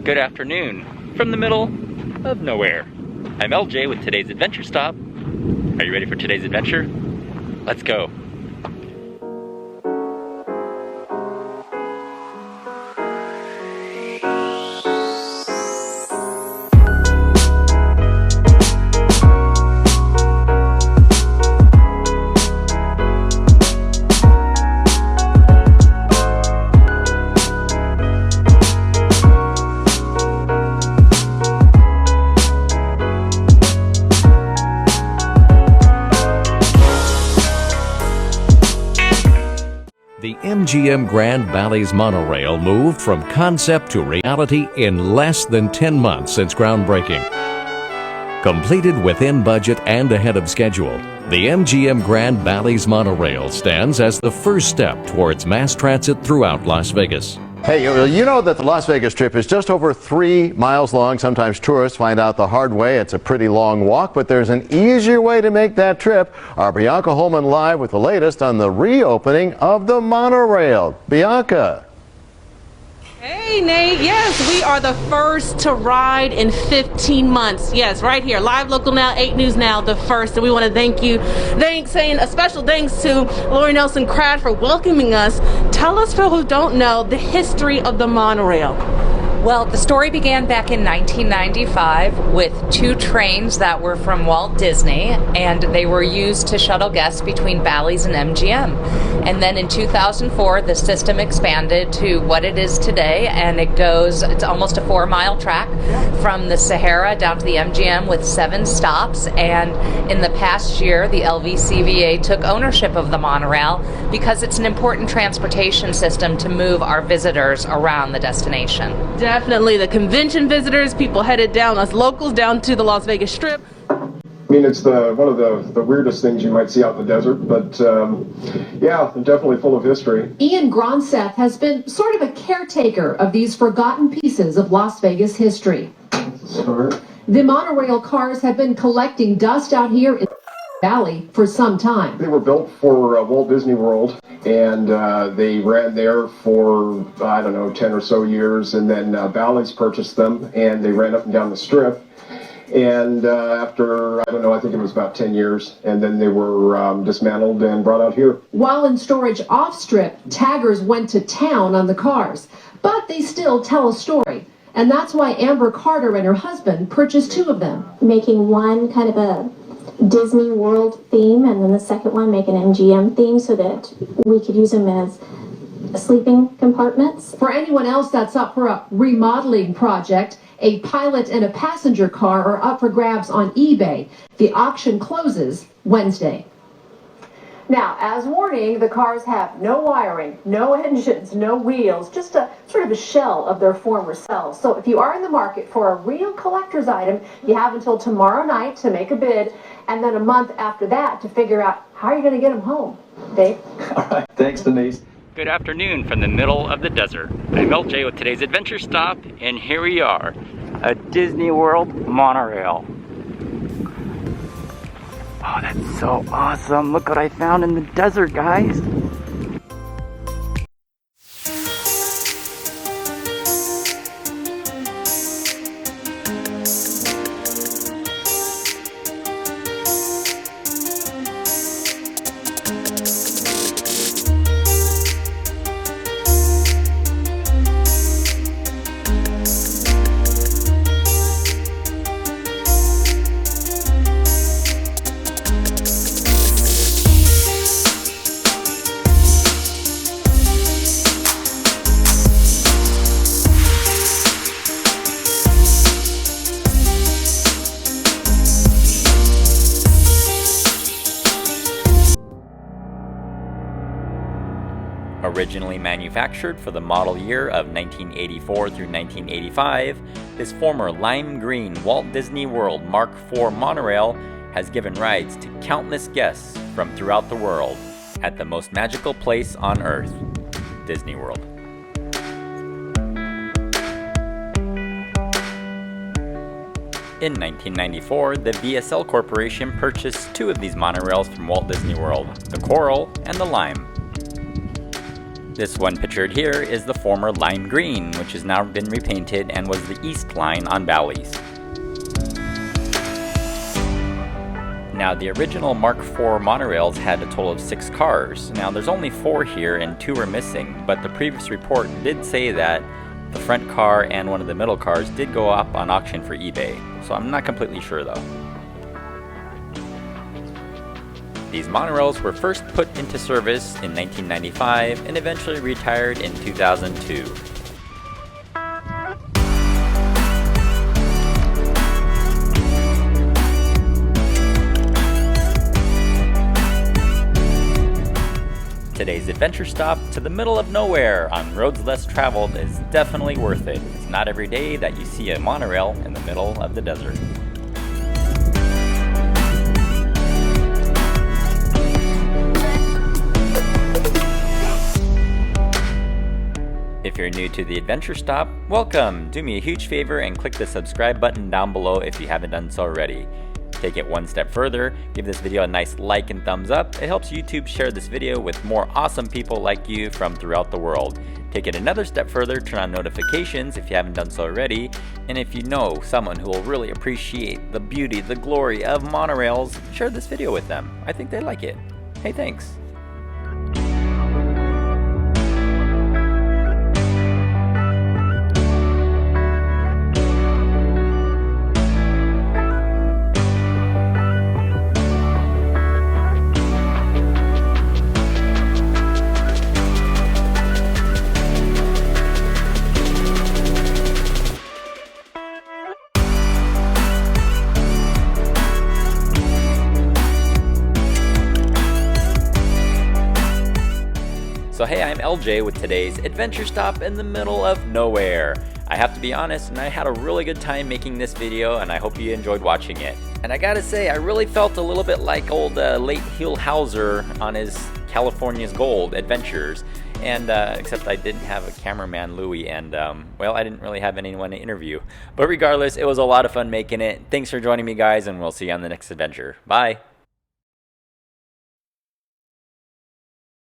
Good afternoon from the middle of nowhere. I'm LJ with today's adventure stop. Are you ready for today's adventure? Let's go. The MGM Grand Bally's monorail moved from concept to reality in less than 10 months since groundbreaking. Completed within budget and ahead of schedule, the MGM Grand Bally's monorail stands as the first step towards mass transit throughout Las Vegas. Hey, you know that the Las Vegas Strip is just over 3 miles long. Sometimes tourists find out the hard way. It's a pretty long walk, but there's an easier way to make that trip. Our Bianca Holman live with the latest on the reopening of the monorail. Bianca. Hey, Nate. Yes, we are the first to ride in 15 months. Yes, right here. Live Local Now, 8 News Now, the first. And we want to thank you. Saying a special thanks to Lori Nelson Cradd for welcoming us. Tell us, for who don't know, the history of the monorail. Well, the story began back in 1995 with 2 trains that were from Walt Disney, and they were used to shuttle guests between Bally's and MGM. And then in 2004, the system expanded to what it is today, and it's almost a 4-mile track from the Sahara down to the MGM with 7 stops. And in the past year, the LVCVA took ownership of the monorail because it's an important transportation system to move our visitors around the destination. Definitely the convention visitors, people headed down, us locals, down to the Las Vegas Strip. I mean, it's one of the weirdest things you might see out in the desert, but yeah, definitely full of history. Ian Gronseth has been sort of a caretaker of these forgotten pieces of Las Vegas history. Sorry. The monorail cars have been collecting dust out here in Bally for some time. They were built for Walt Disney World, and they ran there for, I don't know, 10 or so years, and then Bally's purchased them, and they ran up and down the Strip. And after, I don't know, I think it was about 10 years, and then they were dismantled and brought out here. While in storage off-strip, taggers went to town on the cars, but they still tell a story. And that's why Amber Carter and her husband purchased 2 of them. Making one kind of a Disney World theme, and then the second one make an MGM theme so that we could use them as sleeping compartments. For anyone else that's up for a remodeling project, a pilot and a passenger car are up for grabs on eBay. The auction closes Wednesday. Now, as warning, the cars have no wiring, no engines, no wheels, just a sort of a shell of their former selves. So if you are in the market for a real collector's item, you have until tomorrow night to make a bid, and then a month after that to figure out how you're going to get them home. Dave? All right, thanks, Denise. Good afternoon from the middle of the desert. I'm LJ with today's adventure stop, and here we are, a Disney World monorail. Oh, that's so awesome. Look what I found in the desert, guys. Originally manufactured for the model year of 1984 through 1985, this former lime green Walt Disney World Mark IV monorail has given rides to countless guests from throughout the world at the most magical place on Earth, Disney World. In 1994, the VSL Corporation purchased 2 of these monorails from Walt Disney World, the Coral and the Lime. This one pictured here is the former lime green, which has now been repainted and was the east line on Bally's. Now, the original Mark IV monorails had a total of 6 cars. Now, there's only 4 here and 2 are missing, but the previous report did say that the front car and one of the middle cars did go up on auction for eBay, so I'm not completely sure though. These monorails were first put into service in 1995 and eventually retired in 2002. Today's adventure stop to the middle of nowhere on roads less traveled is definitely worth it. It's not every day that you see a monorail in the middle of the desert. If you're new to the adventure stop, welcome! Do me a huge favor and click the subscribe button down below if you haven't done so already. Take it one step further, give this video a nice like and thumbs up. It helps YouTube share this video with more awesome people like you from throughout the world. Take it another step further, turn on notifications if you haven't done so already. And if you know someone who will really appreciate the beauty, the glory of monorails, share this video with them. I think they like it. Hey, thanks. So hey, I'm LJ with today's adventure stop in the middle of nowhere. I have to be honest, and I had a really good time making this video, and I hope you enjoyed watching it. And I gotta say, I really felt a little bit like old late Huell Hauser on his California's Gold adventures. And except I didn't have a cameraman, Louie, and well, I didn't really have anyone to interview. But regardless, it was a lot of fun making it. Thanks for joining me, guys, and we'll see you on the next adventure. Bye!